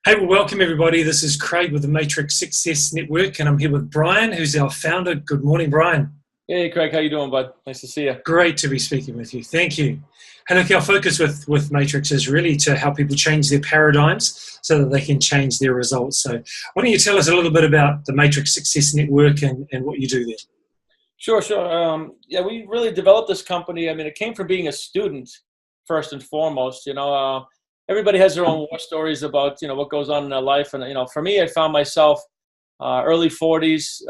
Hey, well, welcome everybody. This is Craig with the Matrix Success Network, and I'm here with Brian, who's our founder. Good morning, Brian. Hey, Craig. How you doing, bud? Nice to see you. Great to be speaking with you. Thank you. Hey, look, our focus with Matrix is really to help people change their paradigms so that they can change their results. So why don't you tell us a little bit about the Matrix Success Network and what you do there? Sure. Yeah, we really developed this company. I mean, it came from being a student first and foremost. Everybody has their own war stories about, what goes on in their life. And, for me, I found myself early 40s,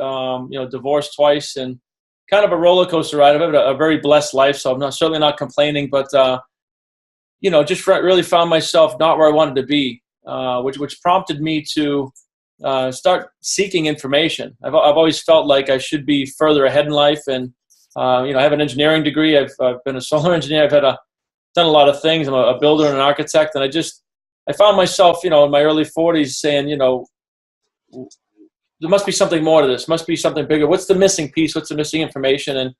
divorced twice and kind of a roller coaster ride. I've had a very blessed life, so I'm certainly not complaining, but, just really found myself not where I wanted to be, which prompted me to start seeking information. I've always felt like I should be further ahead in life. And, I have an engineering degree. I've been a solar engineer. I've done a lot of things. I'm a builder and an architect. And I found myself, in my early 40s saying, there must be something more to this, must be something bigger. What's the missing piece? What's the missing information? And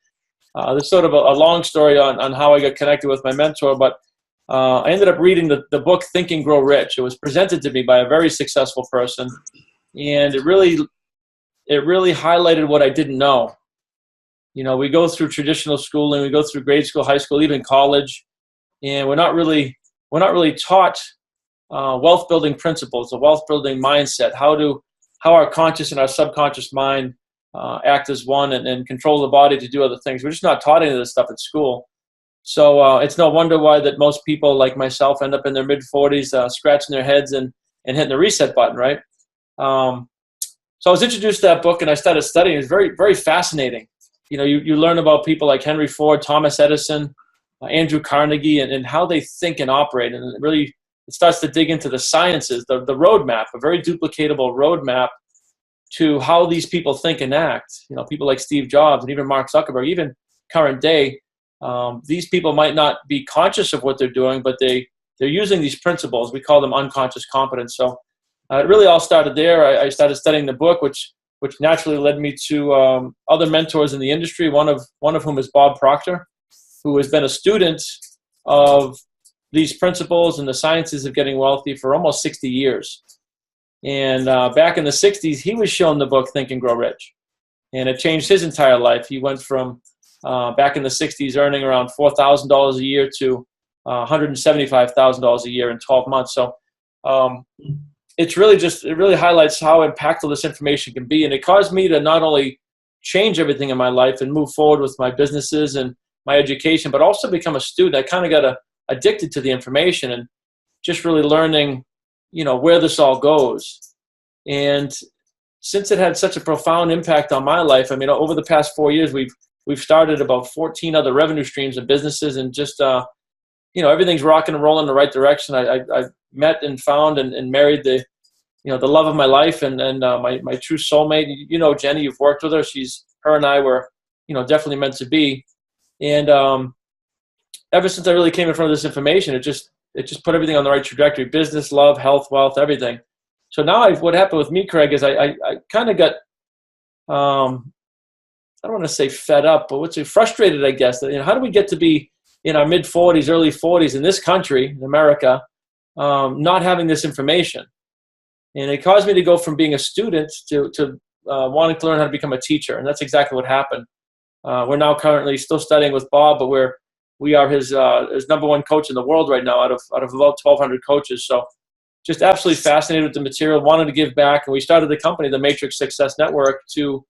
there's sort of a long story on how I got connected with my mentor, but I ended up reading the book, Think and Grow Rich. It was presented to me by a very successful person. And it really highlighted what I didn't know. We go through traditional schooling, we go through grade school, high school, even college, and we're not really taught wealth building principles, the wealth building mindset, how our conscious and our subconscious mind act as one and control the body to do other things. We're just not taught any of this stuff at school. So it's no wonder why that most people like myself end up in their mid-40s scratching their heads and hitting the reset button, right? So I was introduced to that book and I started studying. It's very, very fascinating. You learn about people like Henry Ford, Thomas Edison, Andrew Carnegie, and how they think and operate. And it starts to dig into the sciences, the roadmap, a very duplicatable roadmap to how these people think and act. People like Steve Jobs and even Mark Zuckerberg, even current day, these people might not be conscious of what they're doing, but they're using these principles. We call them unconscious competence. So it really all started there. I started studying the book, which naturally led me to other mentors in the industry, one of whom is Bob Proctor, who has been a student of these principles and the sciences of getting wealthy for almost 60 years. And back in the 60s, he was shown the book Think and Grow Rich. And it changed his entire life. He went from back in the 60s earning around $4,000 a year to $175,000 a year in 12 months. So it really highlights how impactful this information can be. And it caused me to not only change everything in my life and move forward with my businesses and my education, but also become a student. I kind of got addicted to the information and just really learning, where this all goes. And since it had such a profound impact on my life, over the past 4 years, we've started about 14 other revenue streams and businesses, and just, everything's rocking and rolling in the right direction. I met and found and married the love of my life and my true soulmate. Jenny, you've worked with her. Her and I were, definitely meant to be. And ever since I really came in front of this information, it just put everything on the right trajectory: business, love, health, wealth, everything. So now what happened with me, Craig, is I kind of got, I don't want to say fed up, but frustrated, I guess. How do we get to be in our mid-40s, early 40s in this country, in America, not having this information? And it caused me to go from being a student to wanting to learn how to become a teacher. And that's exactly what happened. We're now currently still studying with Bob, but we are his number one coach in the world right now out of about 1,200 coaches. So just absolutely fascinated with the material, wanted to give back. And we started the company, the Matrix Success Network, to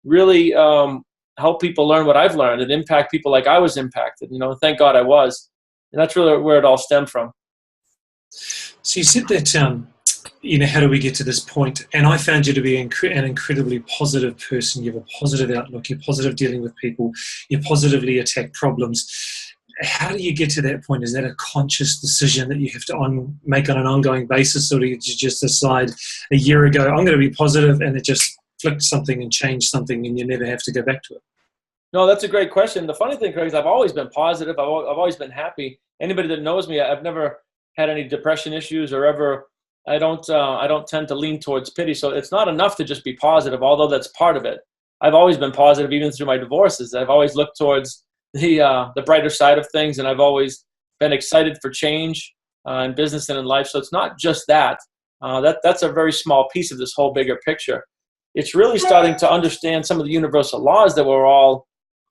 really help people learn what I've learned and impact people like I was impacted. Thank God I was. And that's really where it all stemmed from. So you said that, how do we get to this point? And I found you to be an incredibly positive person. You have a positive outlook. You're positive dealing with people. You positively attack problems. How do you get to that point? Is that a conscious decision that you have to make on an ongoing basis, or do you just decide a year ago, I'm going to be positive, and it just flipped something and changed something and you never have to go back to it? No, that's a great question. The funny thing, Craig, is I've always been positive. I've always been happy. Anybody that knows me, I've never had any depression issues or ever. I don't tend to lean towards pity. So it's not enough to just be positive, although that's part of it. I've always been positive, even through my divorces. I've always looked towards the brighter side of things, and I've always been excited for change in business and in life. So it's not just that. that's a very small piece of this whole bigger picture. It's really starting to understand some of the universal laws that we're all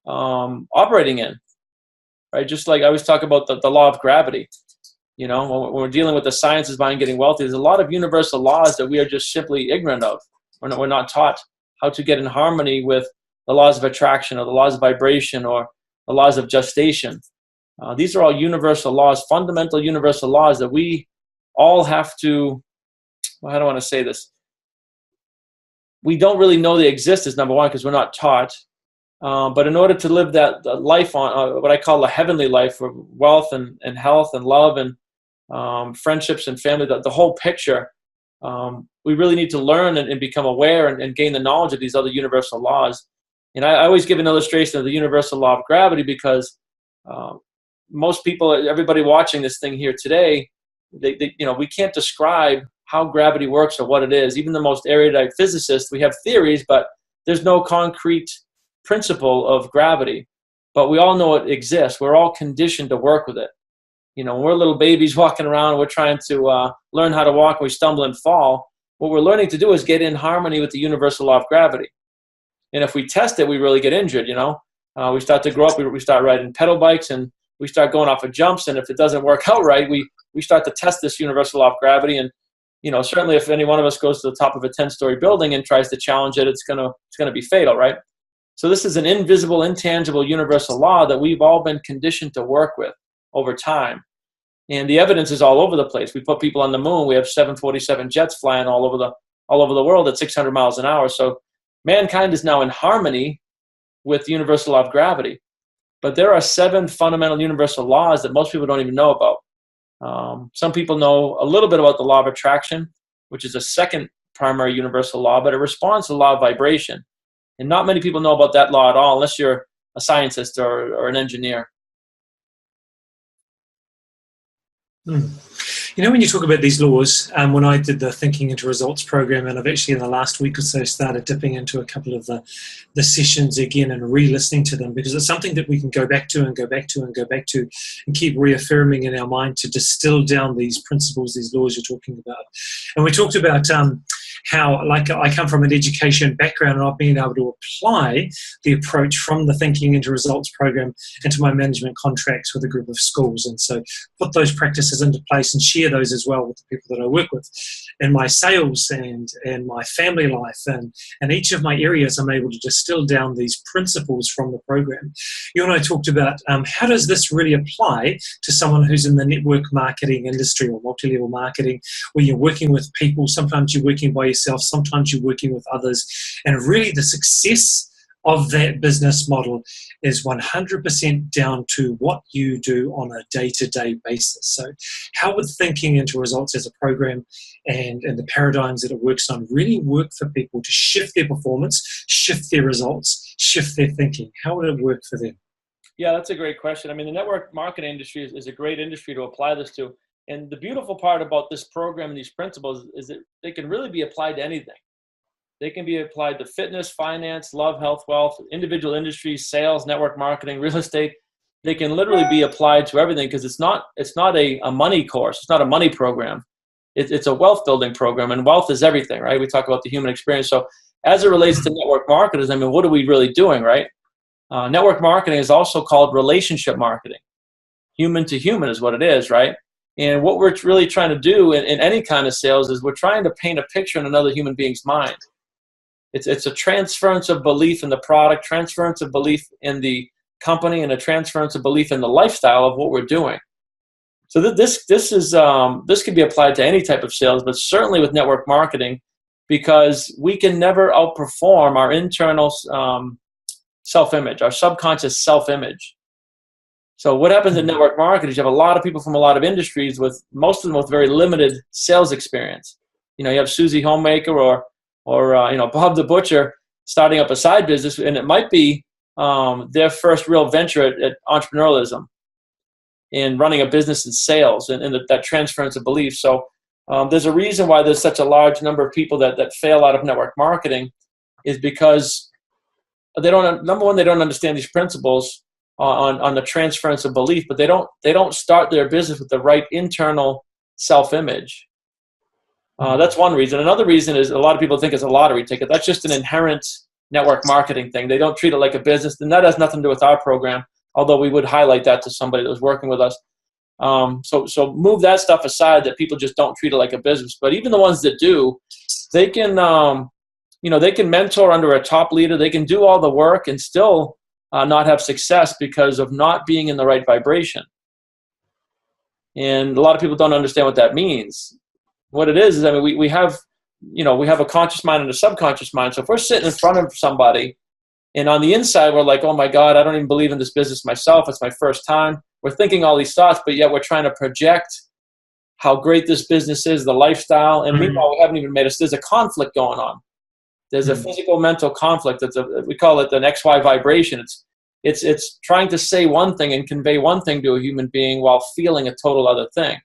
operating in, right? Just like I always talk about the law of gravity. You know, when we're dealing with the sciences behind getting wealthy, there's a lot of universal laws that we are just simply ignorant of. We're not taught how to get in harmony with the laws of attraction or the laws of vibration or the laws of gestation. These are all universal laws, fundamental universal laws that we all have to, well, how do I want to say this? We don't really know they exist, as number one, because we're not taught. But in order to live that life on what I call a heavenly life, of wealth and health and love and friendships and family, the whole picture, we really need to learn and become aware and gain the knowledge of these other universal laws. And I always give an illustration of the universal law of gravity because most people, everybody watching this thing here today, we can't describe how gravity works or what it is. Even the most erudite physicists, we have theories, but there's no concrete principle of gravity. But we all know it exists. We're all conditioned to work with it. You know, when we're little babies walking around, we're trying to learn how to walk, and we stumble and fall. What we're learning to do is get in harmony with the universal law of gravity. And if we test it, we really get injured, you know. We start to grow up, we start riding pedal bikes, and we start going off of jumps. And if it doesn't work out right, we start to test this universal law of gravity. And, you know, certainly if any one of us goes to the top of a 10-story building and tries to challenge it, it's gonna be fatal, right? So this is an invisible, intangible, universal law that we've all been conditioned to work with over time. And the evidence is all over the place. We put people on the moon. We have 747 jets flying all over the world at 600 miles an hour. So mankind is now in harmony with the universal law of gravity. But there are 7 fundamental universal laws that most people don't even know about. Some people know a little bit about the law of attraction, which is a second primary universal law, but it responds to the law of vibration. And not many people know about that law at all, unless you're a scientist or an engineer. You know, when you talk about these laws, when I did the Thinking into Results program, and I've actually in the last week or so started dipping into a couple of the sessions again and re-listening to them, because it's something that we can go back to and go back to and go back to and keep reaffirming in our mind to distill down these principles, these laws you're talking about. And we talked about how, like, I come from an education background, and I've been able to apply the approach from the Thinking into Results program into my management contracts with a group of schools. And so put those practices into place and share those as well with the people that I work with. In my sales and my family life and each of my areas, I'm able to distill down these principles from the program. You and I talked about how does this really apply to someone who's in the network marketing industry or multi-level marketing, where you're working with people. Sometimes you're working by yourself, sometimes you're working with others, and really the success of that business model is 100% down to what you do on a day-to-day basis. So how would Thinking into Results as a program and the paradigms that it works on really work for people to shift their performance, shift their results, shift their thinking? How would it work for them? Yeah, that's a great question. I mean, the network marketing industry is a great industry to apply this to. And the beautiful part about this program and these principles is that they can really be applied to anything. They can be applied to fitness, finance, love, health, wealth, individual industries, sales, network marketing, real estate. They can literally be applied to everything, because it's not a money course. It's not a money program. It's a wealth building program, and wealth is everything, right? We talk about the human experience. So as it relates to network marketers, I mean, what are we really doing, right? Network marketing is also called relationship marketing. Human to human is what it is, right? And what we're really trying to do in any kind of sales is we're trying to paint a picture in another human being's mind. It's a transference of belief in the product, transference of belief in the company, and a transference of belief in the lifestyle of what we're doing. So this can be applied to any type of sales, but certainly with network marketing, because we can never outperform our internal self-image, our subconscious self-image. So what happens in network marketing is you have a lot of people from a lot of industries, with most of them with very limited sales experience. You know, you have Susie Homemaker or Bob the Butcher starting up a side business, and it might be their first real venture at entrepreneurialism and running a business in sales and that transference of belief. So there's a reason why there's such a large number of people that fail out of network marketing, is because they don't understand these principles on the transference of belief, but they don't start their business with the right internal self-image. That's one reason. Another reason is a lot of people think it's a lottery ticket. That's just an inherent network marketing thing. They don't treat it like a business, and that has nothing to do with our program, although we would highlight that to somebody that was working with us. So move that stuff aside, that people just don't treat it like a business. But even the ones that do, they can, they can mentor under a top leader. They can do all the work and still not have success because of not being in the right vibration. And a lot of people don't understand what that means. What it is, I mean, we have a conscious mind and a subconscious mind. So if we're sitting in front of somebody and on the inside, we're like, oh my God, I don't even believe in this business myself. It's my first time. We're thinking all these thoughts, but yet we're trying to project how great this business is, the lifestyle. And meanwhile, we haven't even there's a conflict going on. There's a physical mental conflict. We call it an XY vibration. It's trying to say one thing and convey one thing to a human being while feeling a total other thing.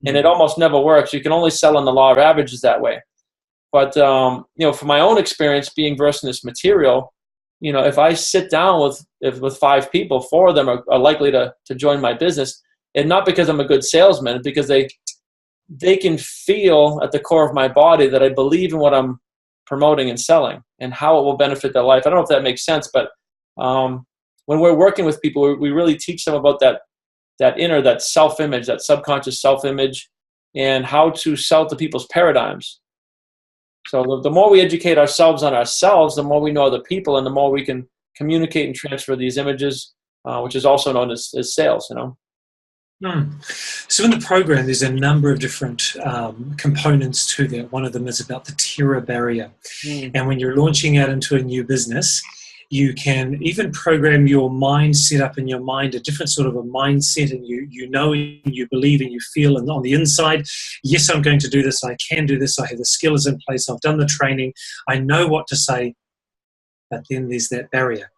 And it almost never works. You can only sell on the law of averages that way. But, from my own experience being versed in this material, if I sit down with 5 people, 4 of them are likely to join my business, and not because I'm a good salesman, because they can feel at the core of my body that I believe in what I'm promoting and selling and how it will benefit their life. I don't know if that makes sense, but when we're working with people, we really teach them about that self-image, that subconscious self-image, and how to sell to people's paradigms. So the more we educate ourselves on ourselves, the more we know other people, and the more we can communicate and transfer these images, which is also known as sales, So in the program, there's a number of different components to that. One of them is about the terror barrier. And when you're launching out into a new business, you can even program your mind, set up in your mind a different sort of a mindset, and you know, you believe, and you feel, and on the inside, yes, I'm going to do this, I can do this, I have the skills in place, I've done the training, I know what to say, but then there's that barrier.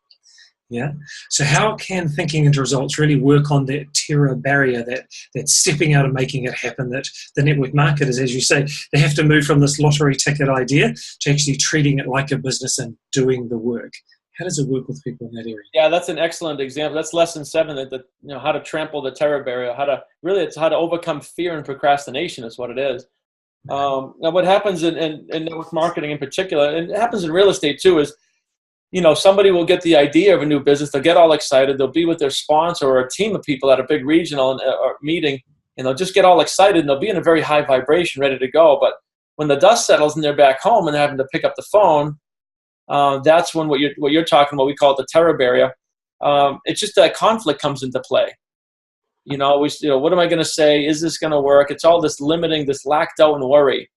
Yeah. So how can thinking into results really work on that terror barrier, that stepping out and making it happen, that the network marketers, as you say, they have to move from this lottery ticket idea to actually treating it like a business and doing the work? How does it work with people in that area? Yeah, that's an excellent example. That's lesson 7, how to trample the terror barrier, it's how to overcome fear and procrastination is what it is. Now what happens in network marketing in particular, and it happens in real estate too, is, somebody will get the idea of a new business, they'll get all excited, they'll be with their sponsor or a team of people at a big regional or meeting, and they'll just get all excited, and they'll be in a very high vibration, ready to go. But when the dust settles and they're back home and they're having to pick up the phone, that's when what you're talking about, we call it the terror barrier. It's just that conflict comes into play. What am I going to say? Is this going to work? It's all this limiting, this lack, doubt, and worry.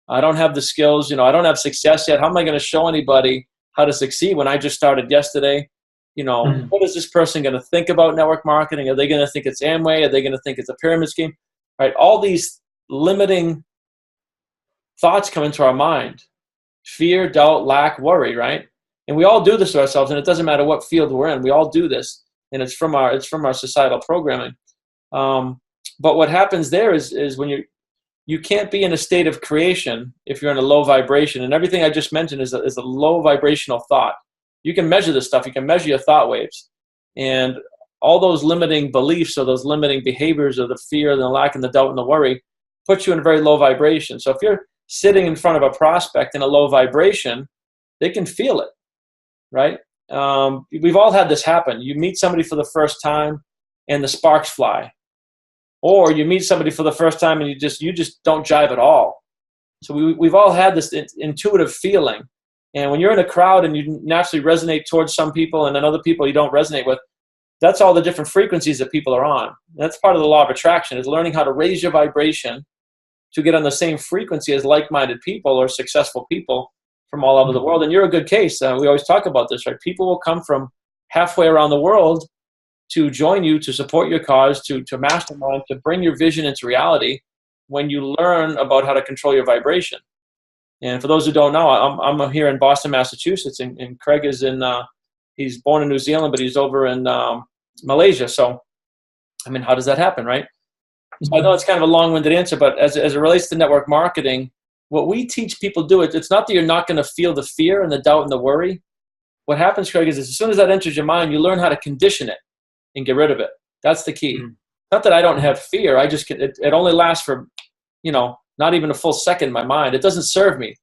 I don't have the skills. I don't have success yet. How am I going to show anybody how to succeed when I just started yesterday? What is this person going to think about network marketing? Are they going to think it's Amway? Are they going to think it's a pyramid scheme? Right? All these limiting thoughts come into our mind. Fear, doubt, lack, worry, right? And we all do this to ourselves, and it doesn't matter what field we're in. We all do this, and it's from our societal programming. But what happens there is when you can't be in a state of creation if you're in a low vibration, and everything I just mentioned is a low vibrational thought. You can measure this stuff. You can measure your thought waves, and all those limiting beliefs or those limiting behaviors or the fear, the lack, and the doubt and the worry puts you in a very low vibration. So if you're sitting in front of a prospect in a low vibration, they can feel it, right? We've all had this happen. You meet somebody for the first time and the sparks fly. Or you meet somebody for the first time and you just don't jive at all. So we've all had this intuitive feeling. And when you're in a crowd and you naturally resonate towards some people and then other people you don't resonate with, that's all the different frequencies that people are on. And that's part of the law of attraction, is learning how to raise your vibration to get on the same frequency as like-minded people or successful people from all over the world. And you're a good case. We always talk about this, right? People will come from halfway around the world to join you, to support your cause, to mastermind, to bring your vision into reality when you learn about how to control your vibration. And for those who don't know, I'm here in Boston, Massachusetts, and Craig is he's born in New Zealand, but he's over in Malaysia. So, how does that happen, right? So I know it's kind of a long-winded answer, but as it relates to network marketing, what we teach people do, it's not that you're not going to feel the fear and the doubt and the worry. What happens, Craig, is as soon as that enters your mind, you learn how to condition it and get rid of it. That's the key. Not that I don't have fear. It only lasts for, not even a full second in my mind. It doesn't serve me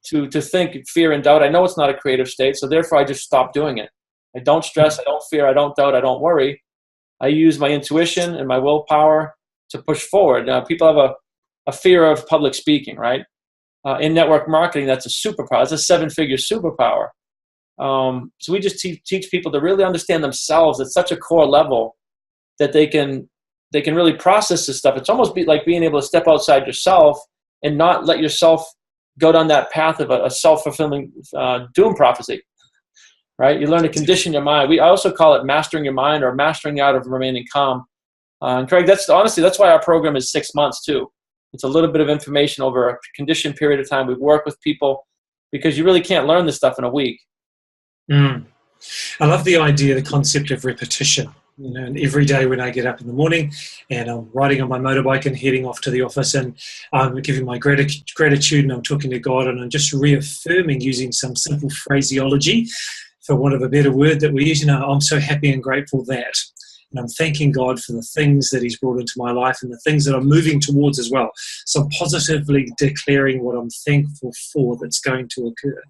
to think fear and doubt. I know it's not a creative state, so therefore I just stop doing it. I don't stress, I don't fear, I don't doubt, I don't worry. I use my intuition and my willpower to push forward. People have a fear of public speaking, right? In network marketing, that's a superpower. It's a 7-figure superpower. So we just teach people to really understand themselves at such a core level that they can really process this stuff. It's almost like being able to step outside yourself and not let yourself go down that path of a self-fulfilling doom prophecy, right? You learn to condition your mind. I also call it mastering your mind, or mastering the art of remaining calm. And Craig, that's why our program is 6 months too. It's a little bit of information over a conditioned period of time. We work with people because you really can't learn this stuff in a week. I love the idea, the concept of repetition. And every day when I get up in the morning and I'm riding on my motorbike and heading off to the office, and I'm giving my gratitude, and I'm talking to God, and I'm just reaffirming using some simple phraseology, for want of a better word, that we use, I'm so happy and grateful that. And I'm thanking God for the things that He's brought into my life and the things that I'm moving towards as well. So I'm positively declaring what I'm thankful for that's going to occur.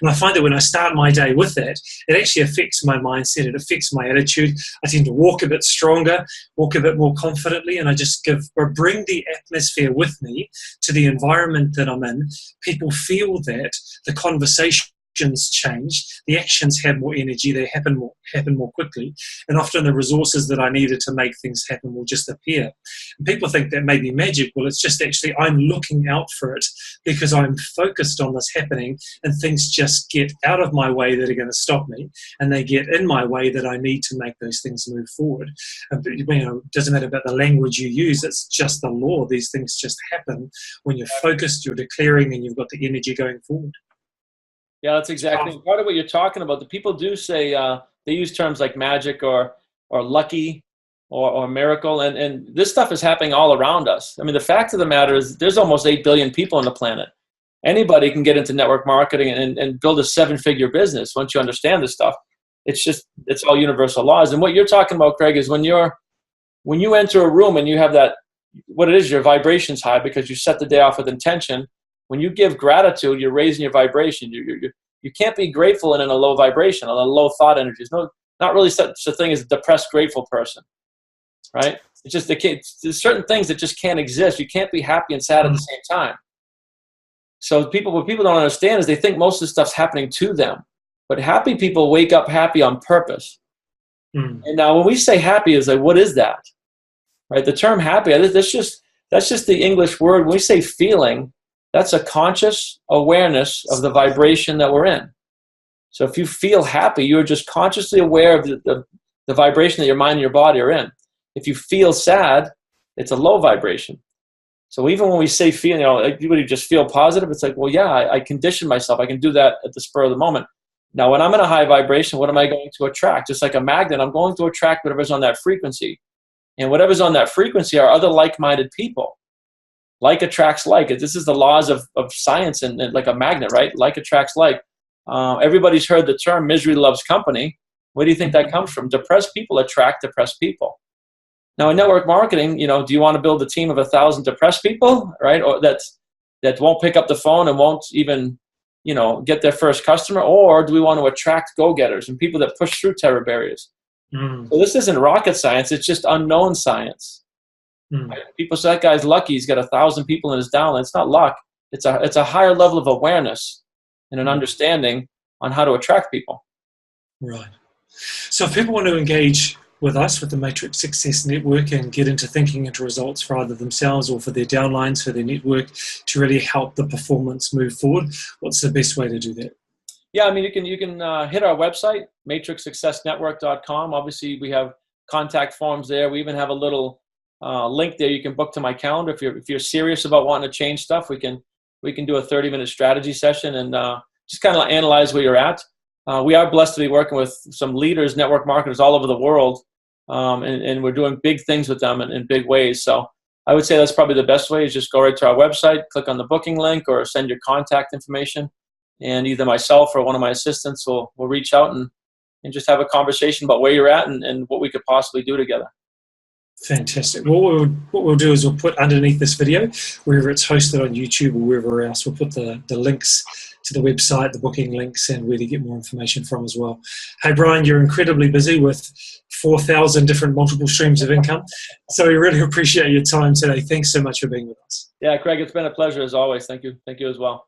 And I find that when I start my day with that, it actually affects my mindset. It affects my attitude. I tend to walk a bit stronger, walk a bit more confidently, and I just bring the atmosphere with me to the environment that I'm in. People feel that, the conversation change, the actions have more energy, they happen more quickly, and often the resources that I needed to make things happen will just appear. And people think that may be magic. Well, it's just actually I'm looking out for it because I'm focused on this happening, and things just get out of my way that are going to stop me, and they get in my way that I need to make those things move forward. And, it doesn't matter about the language you use, it's just the law. These things just happen when you're focused, you're declaring, and you've got the energy going forward. Yeah, that's exactly part of what you're talking about. The people do say they use terms like magic or lucky or miracle, and this stuff is happening all around us. I mean, the fact of the matter is there's almost 8 billion people on the planet. Anybody can get into network marketing and build a 7-figure business once you understand this stuff. It's all universal laws. And what you're talking about, Craig, is when you enter a room and you have that, what it is, your vibration's high because you set the day off with intention. When you give gratitude, you're raising your vibration. You can't be grateful and in a low vibration, on a low thought energy. There's not really such a thing as a depressed, grateful person, right? It's just there's certain things that just can't exist. You can't be happy and sad at the same time. So what people don't understand is they think most of the stuff's happening to them. But happy people wake up happy on purpose. And now when we say happy, is like, what is that? Right? The term happy, that's just the English word. When we say feeling, that's a conscious awareness of the vibration that we're in. So if you feel happy, you're just consciously aware of the vibration that your mind and your body are in. If you feel sad, it's a low vibration. So even when we say feel, everybody just feel positive, it's like, well, yeah, I condition myself. I can do that at the spur of the moment. Now, when I'm in a high vibration, what am I going to attract? Just like a magnet, I'm going to attract whatever's on that frequency. And whatever's on that frequency are other like-minded people. Like attracts like. This is the laws of science and like a magnet, right? Like attracts like. Everybody's heard the term misery loves company. Where do you think that comes from? Depressed people attract depressed people. Now in network marketing, do you want to build a team of 1,000 depressed people, right? Or that won't pick up the phone and won't even, get their first customer? Or do we want to attract go-getters and people that push through terror barriers? So this isn't rocket science. It's just unknown science. Right? People say that guy's lucky. He's got 1,000 people in his downline. It's not luck. It's a higher level of awareness and an understanding on how to attract people. Right. So if people want to engage with us, with the Matrix Success Network, and get into thinking into results for either themselves or for their downlines, for their network, to really help the performance move forward, what's the best way to do that? Yeah, I mean, you can hit our website, matrixsuccessnetwork.com. Obviously, we have contact forms there. We even have a little link there you can book to my calendar. If you're serious about wanting to change stuff, we can do a 30-minute strategy session and just kind of analyze where you're at. We are blessed to be working with some leaders, network marketers all over the world, and we're doing big things with them in big ways. So I would say that's probably the best way, is just go right to our website, click on the booking link, or send your contact information, and either myself or one of my assistants will reach out and just have a conversation about where you're at and what we could possibly do together. Fantastic. What we'll do is we'll put underneath this video, wherever it's hosted on YouTube or wherever else, we'll put the links to the website, the booking links, and where to get more information from as well. Hey, Brian, you're incredibly busy with 4,000 different multiple streams of income. So we really appreciate your time today. Thanks so much for being with us. Yeah, Craig, it's been a pleasure as always. Thank you. Thank you as well.